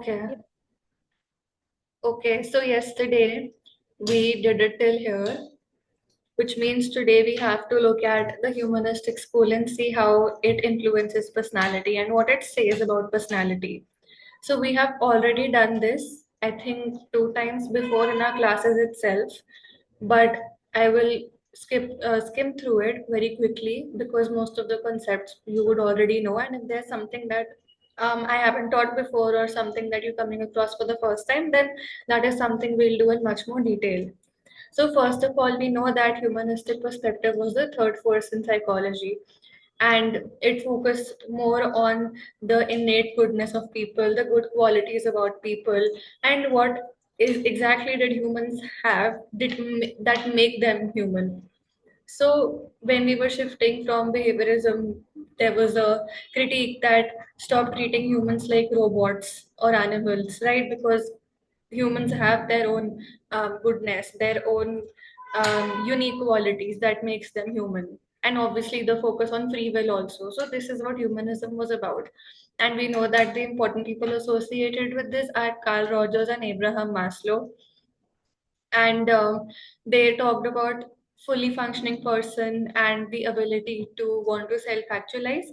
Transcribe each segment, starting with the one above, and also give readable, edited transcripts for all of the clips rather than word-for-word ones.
Okay. Okay, so yesterday we did it till here, which means today we have to look at the humanistic school and see how it influences personality and what it says about personality. So we have already done this, I think, 2 times before in our classes itself, but I will skim through it very quickly because most of the concepts you would already know, and if there's something that I haven't taught before or something that you're coming across for the first time, then that is something we'll do in much more detail. So first of all, we know that humanistic perspective was the third force in psychology, and it focused more on the innate goodness of people, the good qualities about people, and what is exactly did humans have that make them human. So when we were shifting from behaviorism, there was a critique that stop treating humans like robots or animals, right? Because humans have their own goodness, their own unique qualities that makes them human. And obviously the focus on free will also. So this is what humanism was about. And we know that the important people associated with this are Carl Rogers and Abraham Maslow, and they talked about fully functioning person and the ability to want to self-actualize.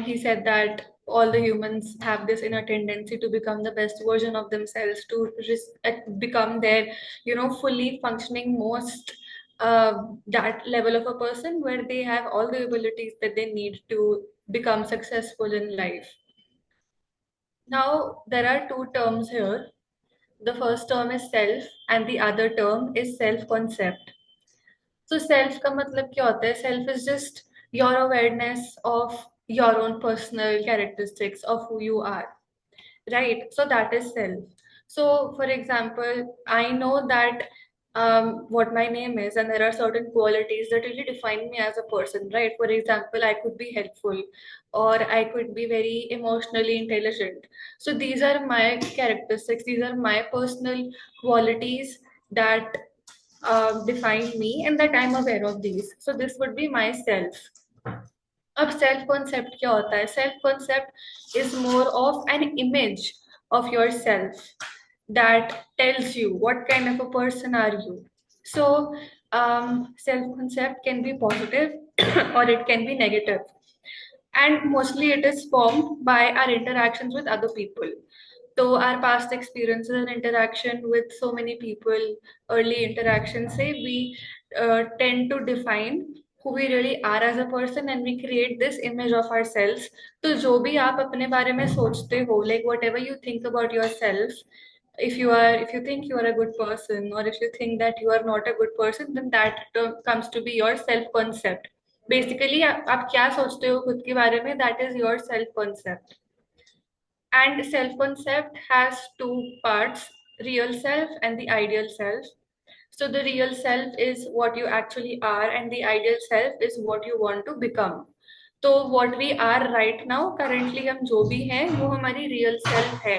He said that all the humans have this inner tendency to become the best version of themselves, to become their, fully functioning most that level of a person where they have all the abilities that they need to become successful in life. Now, there are two terms here. The first term is self and the other term is self concept. So self का मतलब क्या होता है? Self is just your awareness of your own personal characteristics of who you are, right? So that is self. So for example, I know that what my name is, and there are certain qualities that really define me as a person, right? For example, I could be helpful, or I could be very emotionally intelligent. So these are my characteristics, these are my personal qualities that define me and that I'm aware of these. So this would be myself. अब self concept क्या होता है? Self concept is more of an image of yourself that tells you what kind of a person are you. So self concept can be positive or it can be negative, and mostly it is formed by our interactions with other people. So our past experiences and interaction with so many people, early interactions, say we tend to define who we really are as a person, and we create this image of ourselves. तो जो भी आप अपने बारे में सोचते हो, like whatever you think about yourself, if you think you are a good person, or if you think that you are not a good person, then that comes to be your self concept. Basically आप क्या सोचते हो खुद के बारे में, that is your self concept. And self concept has two parts: real self and the ideal self. So the real self is what you actually are, and the ideal self is what you want to become. तो what we are right now, currently हम जो भी हैं वो हमारी real self है.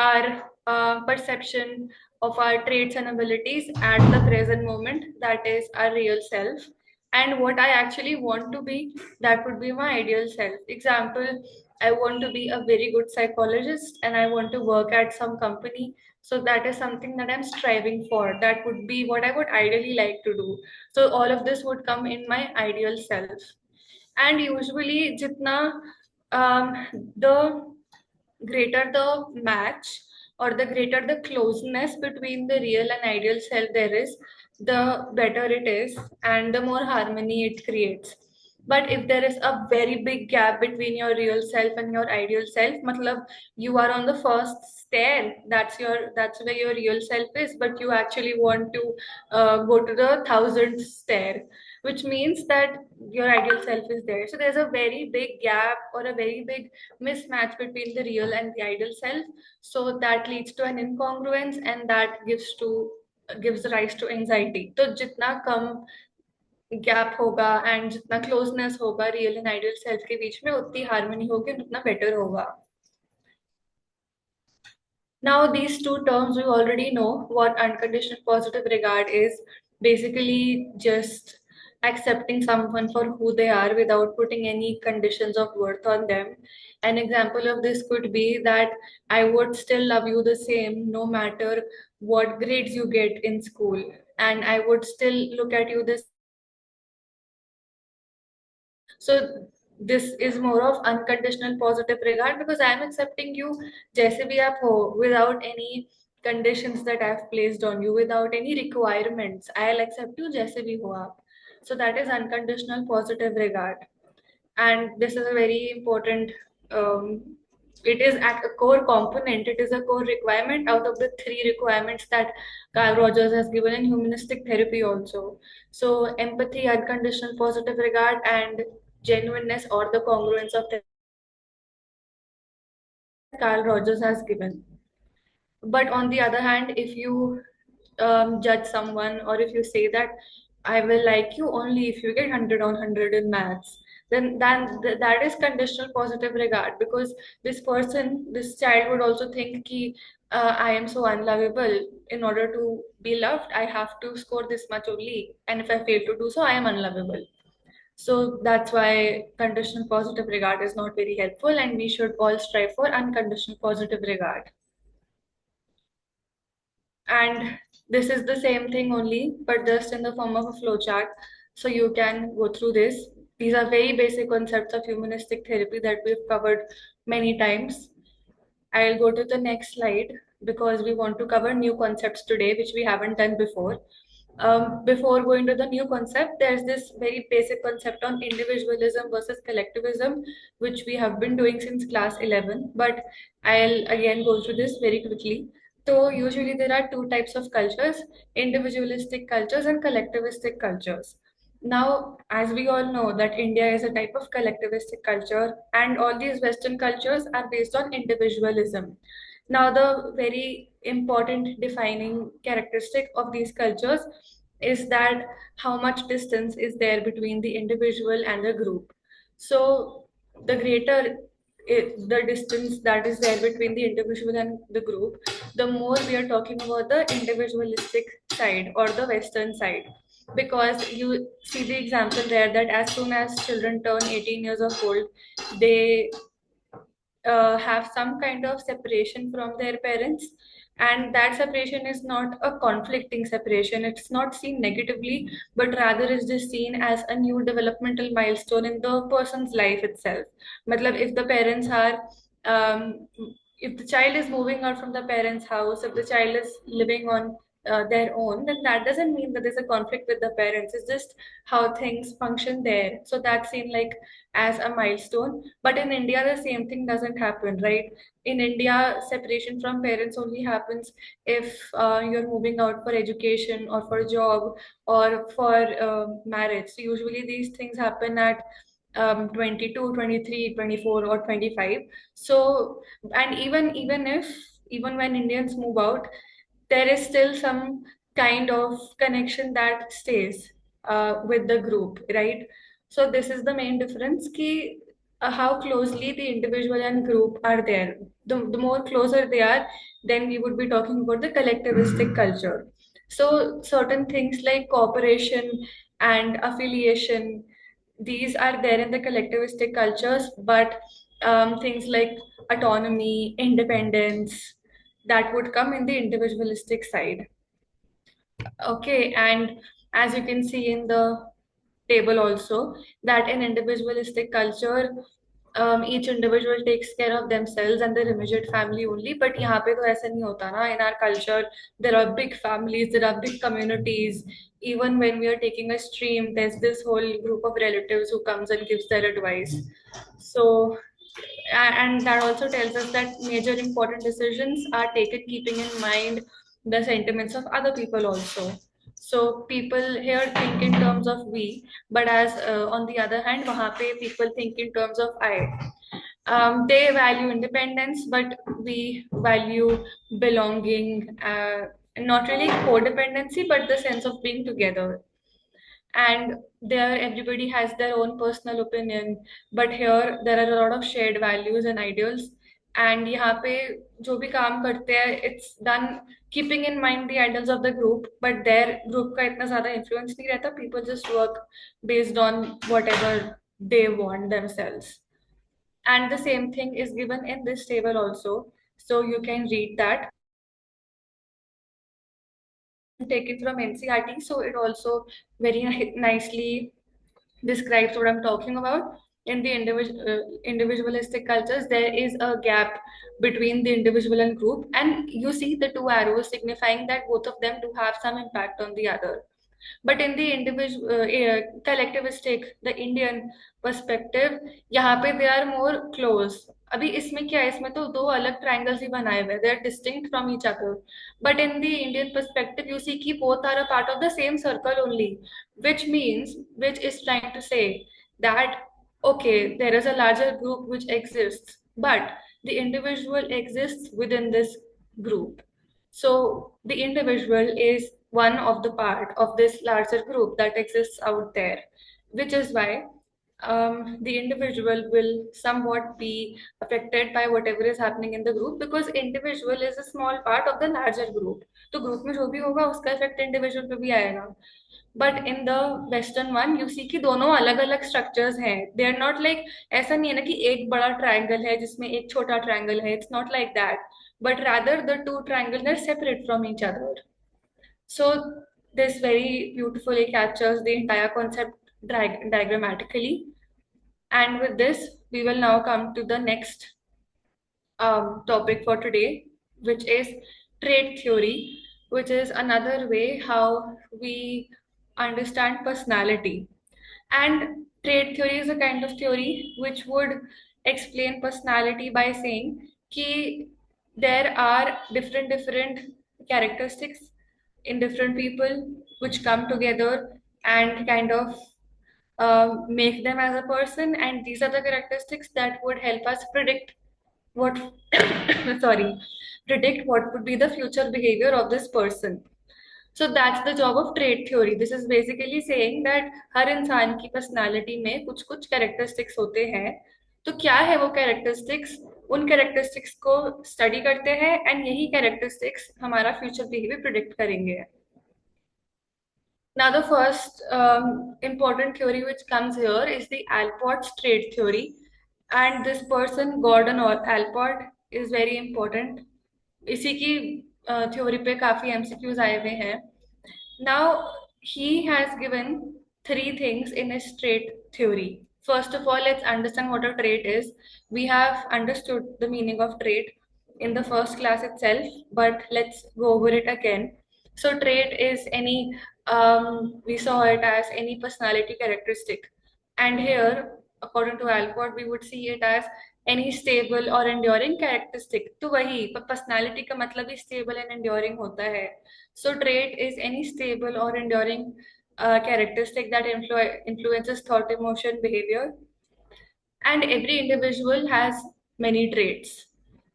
Our perception of our traits and abilities at the present moment, that is our real self. And what I actually want to be, that would be my ideal self. Example, I want to be a very good psychologist and I want to work at some company. So that is something that I'm striving for. That would be what I would ideally like to do. So all of this would come in my ideal self. And usually, jitna the greater the match, or the greater the closeness between the real and ideal self there is, the better it is and the more harmony it creates. But if there is a very big gap between your real self and your ideal self, matlab you are on the first stair, that's where your real self is, but you actually want to go to the 1,000th stair, which means that your ideal self is there. So there's a very big gap or a very big mismatch between the real and the ideal self. So that leads to an incongruence, and that gives rise to anxiety. तो जितना कम gap होगा and जितना closeness होगा real and ideal self के बीच में, उतनी harmony होगी और उतना बेटर होगा. Now these two terms, we already know what unconditional positive regard is. Basically just accepting someone for who they are without putting any conditions of worth on them. An example of this could be that I would still love you the same no matter what grades you get in school, and I would still look at you the same no matter what career you choose. So this is more of unconditional positive regard because I am accepting you जैसे भी आप हो without any conditions that I've placed on you, without any requirements. I'll accept you जैसे भी हो आप. So that is unconditional positive regard, and this is a very important. It is a core component. It is a core requirement out of the three requirements that Carl Rogers has given in humanistic therapy also. So empathy, unconditional positive regard, and genuineness or the congruence of therapy are the three requirements that Carl Rogers has given. But on the other hand, if you judge someone, or if you say that I will like you only if you get 100 on 100 in maths, then that is conditional positive regard, because this person, this child would also think ki, I am so unlovable. In order to be loved, I have to score this much only, and if I fail to do so, I am unlovable. So that's why conditional positive regard is not very helpful, and we should all strive for unconditional positive regard. And this is the same thing only, but just in the form of a flowchart. So you can go through this. These are very basic concepts of humanistic therapy that we've covered many times. I'll go to the next slide because we want to cover new concepts today, which we haven't done before. Before going to the new concept, there's this very basic concept on individualism versus collectivism, which we have been doing since class 11, but I'll again go through this very quickly. So usually there are two types of cultures: individualistic cultures and collectivistic cultures. Now, as we all know that India is a type of collectivistic culture, and all these Western cultures are based on individualism. Now, the very important defining characteristic of these cultures is that how much distance is there between the individual and the group. So, the greater the distance that is there between the individual and the group, the more we are talking about the individualistic side or the Western side. Because you see the example there that as soon as children turn 18 years of old, they have some kind of separation from their parents, and that separation is not a conflicting separation. It's not seen negatively, but rather is just seen as a new developmental milestone in the person's life itself. Matlab, if the parents are um, if the child is moving out from the parents house, if the child is living on their own, then that doesn't mean that there's a conflict with the parents. It's just how things function there. So that's seen like as a milestone. But in India, the same thing doesn't happen, right? In India, separation from parents only happens if you're moving out for education or for job or for marriage. So usually these things happen at 22, 23, 24, or 25. So, and even when Indians move out, there is still some kind of connection that stays with the group, right? So this is the main difference ki how closely the individual and group are there. The more closer they are, then we would be talking about the collectivistic culture. So certain things like cooperation and affiliation, these are there in the collectivistic cultures, but things like autonomy, independence, that would come in the individualistic side. Okay, and as you can see in the table also, that in individualistic culture, each individual takes care of themselves and their immediate family only. But यहाँ पे तो ऐसा नहीं होता ना. In our culture, there are big families, there are big communities. Even when we are taking a stream, there's this whole group of relatives who comes and gives their advice. So and that also tells us that major important decisions are taken keeping in mind the sentiments of other people also. So people here think in terms of we, but as on the other hand, wahan pe people think in terms of I. They value independence, but we value belonging, not really codependency, but the sense of being together. And there everybody has their own personal opinion, but here there are a lot of shared values and ideals. And यहाँ पे जो भी काम करते हैं it's done keeping in mind the idols of the group, but there group का इतना ज्यादा इन्फ्लुएंस नहीं रहता. People just work based on what ever they want themselves. And the same thing is given in this table also, so you can read that. Taken from NCRT, so it also very nicely describes what I'm talking about. In the individualistic cultures, there is a gap between the individual and group, and you see the two arrows signifying that both of them do have some impact on the other. But in the individual collectivistic, the Indian perspective, यहाँ पे they are more close. अभी इसमें क्या है, इसमें तो दो अलग triangles ही बनाए हुए हैं, they are distinct from each other. But in the Indian perspective, you see कि both are a part of the same circle only, which means, which is trying to say that okay, there is a larger group which exists, but the individual exists within this group. So the individual is one of the part of this larger group that exists out there, which is why the individual will somewhat be affected by whatever is happening in the group, because individual is a small part of the larger group. तो group में जो भी होगा उसका effect individual पे भी आएगा. But in the western one you see कि दोनों अलग अलग स्ट्रक्चर्स हैं. दे आर नॉट लाइक, ऐसा नहीं है ना कि एक बड़ा ट्रायंगल है जिसमें एक छोटा ट्रायंगल है. It's not like that, but rather the two triangles are separate from each other. So this very beautifully captures the entire concept diagrammatically. And with this, we will now come to the next topic for today, which is trait theory, which is another way how we understand personality. And trait theory is a kind of theory which would explain personality by saying कि there are different characteristics in different people which come together and kind of make them as a person, and these are the characteristics that would help us predict what sorry, predict what would be the future behavior of this person. So that's the job of trait theory. This is basically saying that हर इंसान की personality में कुछ कुछ characteristics होते हैं. तो क्या है वो characteristics? उन characteristics को study करते हैं and यही characteristics हमारा future behavior predict करेंगे. Now, the first important theory which comes here is the Alport's trait theory. And this person, Gordon Alport, is very important. इसी की theory पे काफी MCQs आए हुए हैं. Now, he has given three things in his trait theory. First of all, let's understand what a trait is. We have understood the meaning of trait in the first class itself, but let's go over it again. So, trait is any, we saw it as any personality characteristic. And here, according to Alport, we would see it as any stable or enduring characteristic. तो वही personality का मतलब ही stable and enduring होता है. So trait is any stable or enduring characteristic that influences thought, emotion, behavior. And every individual has many traits.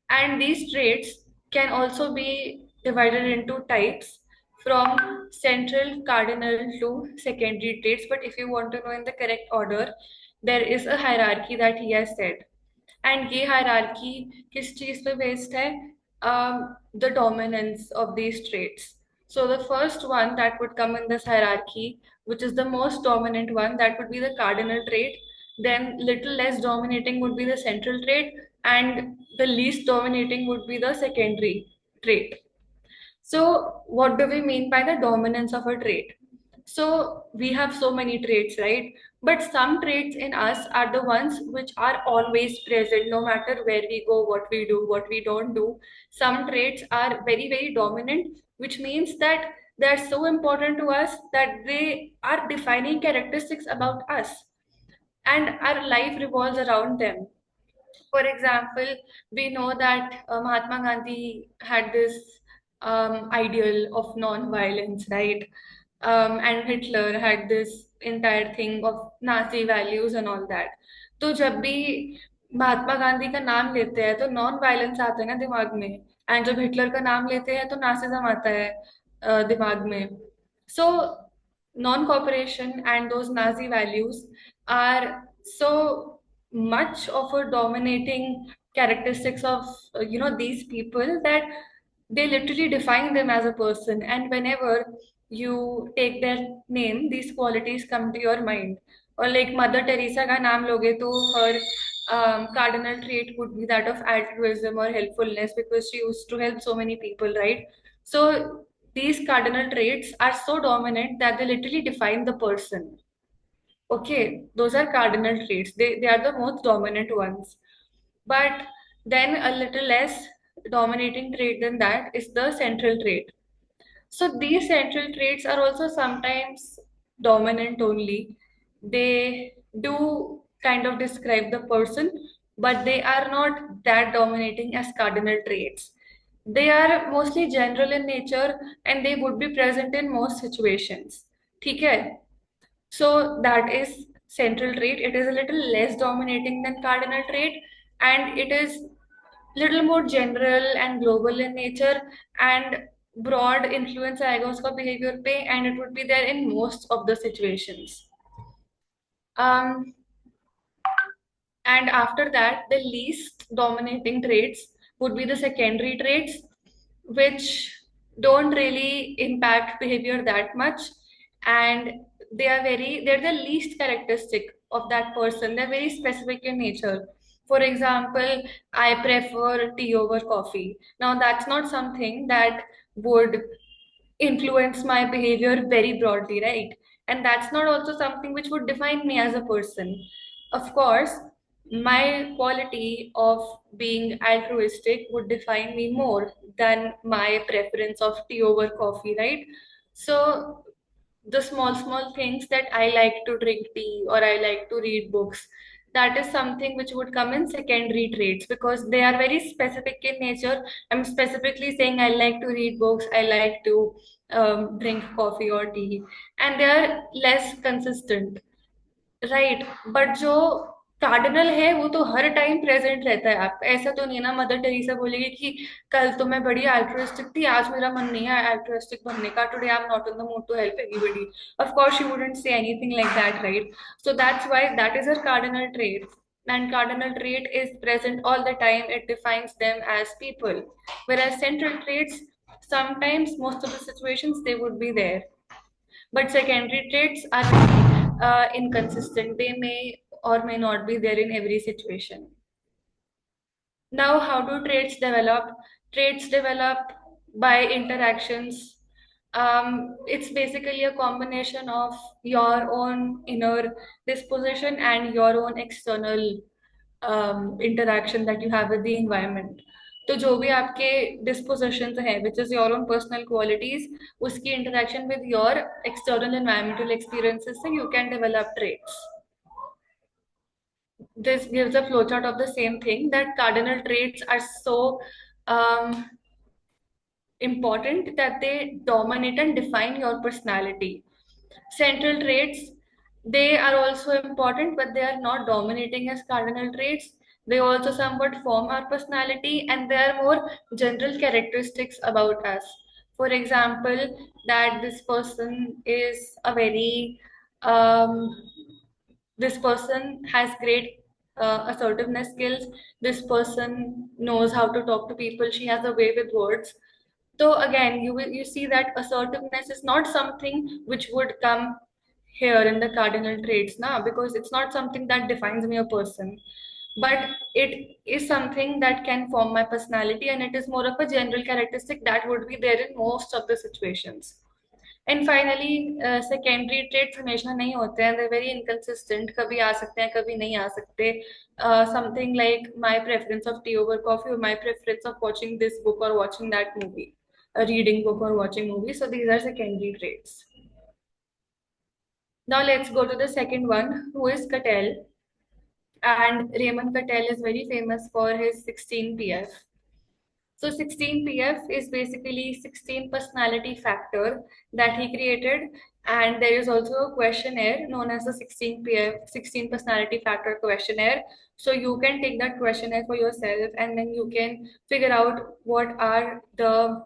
And these traits can also be divided into types from central, cardinal to secondary traits. But if you want to know in the correct order, there is a hierarchy that he has said. And ये hierarchy किस चीज पे based है? The dominance of these traits. So the first one that would come in this hierarchy, which is the most dominant one, that would be the cardinal trait. Then little less dominating would be the central trait, and the least dominating would be the secondary trait. So what do we mean by the dominance of a trait? So we have so many traits, right? But some traits in us are the ones which are always present, no matter where we go, what we do, what we don't do. Some traits are very, very dominant, which means that they are so important to us that they are defining characteristics about us, and our life revolves around them. For example, we know that Mahatma Gandhi had this ideal of non-violence, right? And Hitler had this entire thing of Nazi values and all that. तो जब भी महात्मा गांधी का नाम लेते हैं तो non violence आता है ना दिमाग में, एंड जब हिटलर का नाम लेते हैं तो नासिज्म आता है दिमाग में. सो non cooperation and those Nazi values are so much of a dominating characteristics of these people that they literally define them as a person, and whenever you take their name, these qualities come to your mind. Or like Mother Teresa का नाम लोगे तो her cardinal trait would be that of altruism or helpfulness, because she used to help so many people, right? So these cardinal traits are so dominant that they literally define the person. Okay, those are cardinal traits. They are the most dominant ones. But then a little less dominating trait than that is the central trait. So these central traits are also sometimes dominant only. They do kind of describe the person, but they are not that dominating as cardinal traits. They are mostly general in nature and they would be present in most situations. ठीक है? So that is central trait. It is a little less dominating than cardinal trait, and it is little more general and global in nature, and broad influence आएगा उसका behavior पे, and it would be there in most of the situations. Um, and after that, the least dominating traits would be the secondary traits, which don't really impact behavior that much. And they're the least characteristic of that person. They're very specific in nature. For example, I prefer tea over coffee. Now, that's not something that would influence my behavior very broadly, right? And that's not also something which would define me as a person. Of course, my quality of being altruistic would define me more than my preference of tea over coffee, right? So the small things that I like to drink tea or I like to read books, that is something which would come in secondary traits because they are very specific in nature. I'm specifically saying I like to read books, I like to drink coffee or tea, and they are less consistent. Right, but जो cardinal है वो तो हर time present रहता है। आप ऐसा तो नहीं ना मदर टेरेसा बोलेगी कि कल तो मैं बड़ी अल्ट्रुइस्टिक थी, आज मेरा मन नहीं है अल्ट्रुइस्टिक बनने का, today I am not in the mood to help anybody. Of course she wouldn't say anything like that, right? So that's why that is her cardinal trait, and cardinal trait is present all the time. It defines them as people, whereas central traits, sometimes most of the situations they would be there, but secondary traits are inconsistent. They may or may not be there in every situation. Now, how do traits develop? Traits develop by interactions. It's basically a combination of your own inner disposition and your own external interaction that you have with the environment. तो जो भी आपके dispositions है, which is your own personal qualities, उसकी interaction with your external environmental experiences से you can develop traits. This gives a flowchart of the same thing, that cardinal traits are so important that they dominate and define your personality. Central traits, they are also important, but they are not dominating as cardinal traits. They also somewhat form our personality, and they are more general characteristics about us. For example, that this person is a very this person has great assertiveness skills. This person knows how to talk to people. She has a way with words. So again, you see that assertiveness is not something which would come here in the cardinal traits now, because it's not something that defines me a person, but it is something that can form my personality, and it is more of a general characteristic that would be there in most of the situations. And finally secondary traits हमेशा नहीं होते हैं, they very inconsistent, कभी आ सकते हैं कभी नहीं आ सकते. Something like my preference of tea over coffee, और my preference of watching this book और watching that movie, reading book or watching movie. So these are secondary traits. Now let's go to the second one, who is Cattell. And Raymond Cattell is very famous for his 16PF. So 16PF is basically 16 personality factor that he created, and there is also a questionnaire known as the 16PF, 16 personality factor questionnaire. So you can take that questionnaire for yourself, and then you can figure out what are the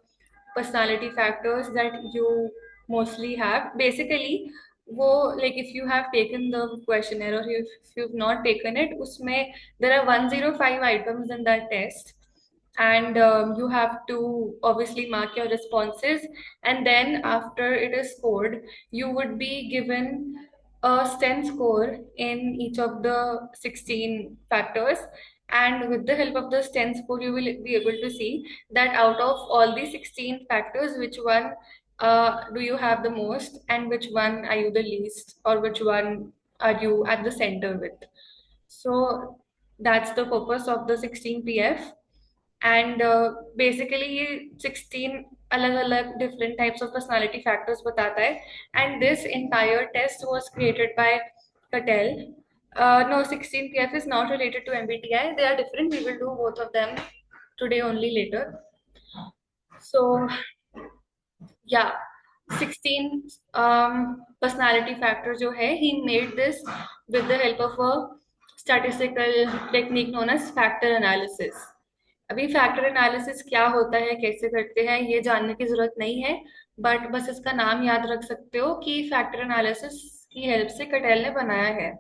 personality factors that you mostly have. Basically, वो like if you have taken the questionnaire or if you've not taken it, उसमें there are 105 items in that test, and you have to obviously mark your responses, and then after it is scored, you would be given a STEM score in each of the 16 factors. And with the help of the STEM score, you will be able to see that out of all the 16 factors, which one do you have the most, and which one are you the least, or which one are you at the center with. So that's the purpose of the 16 PF. And basically ये 16 अलग अलग different types of personality factors बताता है. And this entire test was created by Patel. No, 16 PF is not related to MBTI. They are different. We will do both of them today only later. So yeah, 16 personality factors जो है, he made this with the help of a statistical technique known as factor analysis. अभी factor analysis क्या होता है, कैसे करते हैं, ये जानने की जरूरत नहीं है, बट बस इसका नाम याद रख सकते हो कि फैक्टर एनालिसिस की हेल्प से कटेल ने बनाया है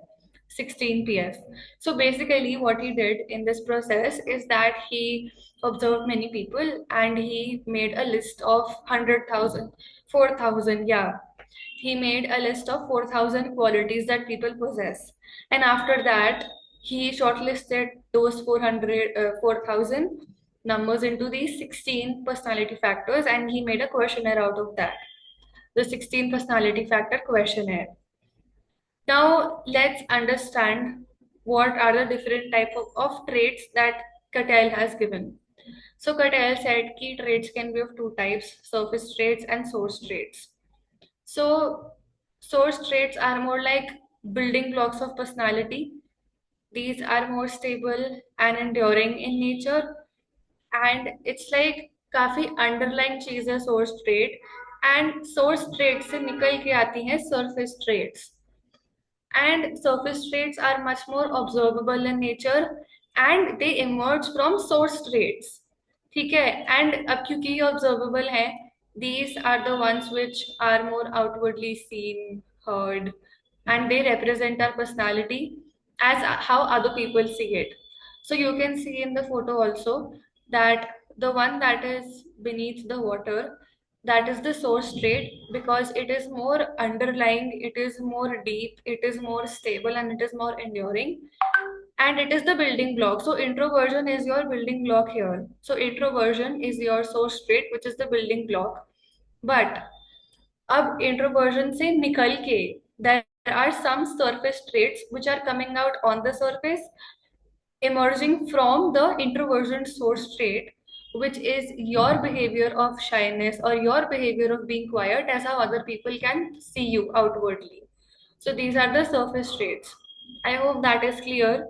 16 PF. So basically what he did in this process is that he observed many people and he made a list of 100,000, 4,000, yeah. He made a list of 4,000 qualities that people possess. And after that, he shortlisted those 4,000 numbers into these 16 personality factors, and he made a questionnaire out of that. The 16 personality factor questionnaire. Now let's understand what are the different type of traits that Cattell has given. So Cattell said key traits can be of two types, surface traits and source traits. So source traits are more like building blocks of personality. These are more stable and enduring in nature, and it's like काफी underlying चीज है source trait, and source trait से निकल के आती हैं surface traits. And surface traits are much more observable in nature and they emerge from source traits. ठीक है, and अब क्योंकि ये observable हैं, these are the ones which are more outwardly seen, heard, and they represent our personality as how other people see it. So you can see in the photo also that the one that is beneath the water, that is the source trait, because it is more underlying, it is more deep, it is more stable, and it is more enduring, and it is the building block. So introversion is your building block here. So introversion is your source trait, which is the building block. But अब introversion से निकल के there are some surface traits which are coming out on the surface, emerging from the introversion source trait, which is your behavior of shyness or your behavior of being quiet, as how other people can see you outwardly. So these are the surface traits. I hope that is clear.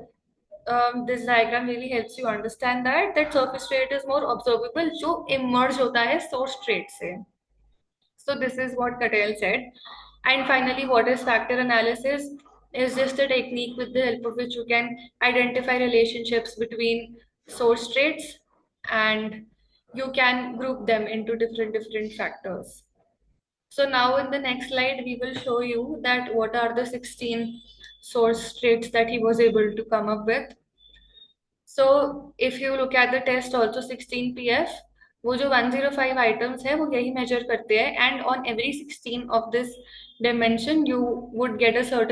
This diagram really helps you understand that surface trait is more observable, जो emerge होता है source trait से. So this is what Cattell said. And finally, what is factor analysis? Is just a technique with the help of which you can identify relationships between source traits, and you can group them into different factors. So now in the next slide, we will show you that what are the 16 source traits that he was able to come up with. So if you look at the test also 16 PF, वो जो 105 items है वो यही measure करते हैं, and on every 16 of this dimension you would get a certain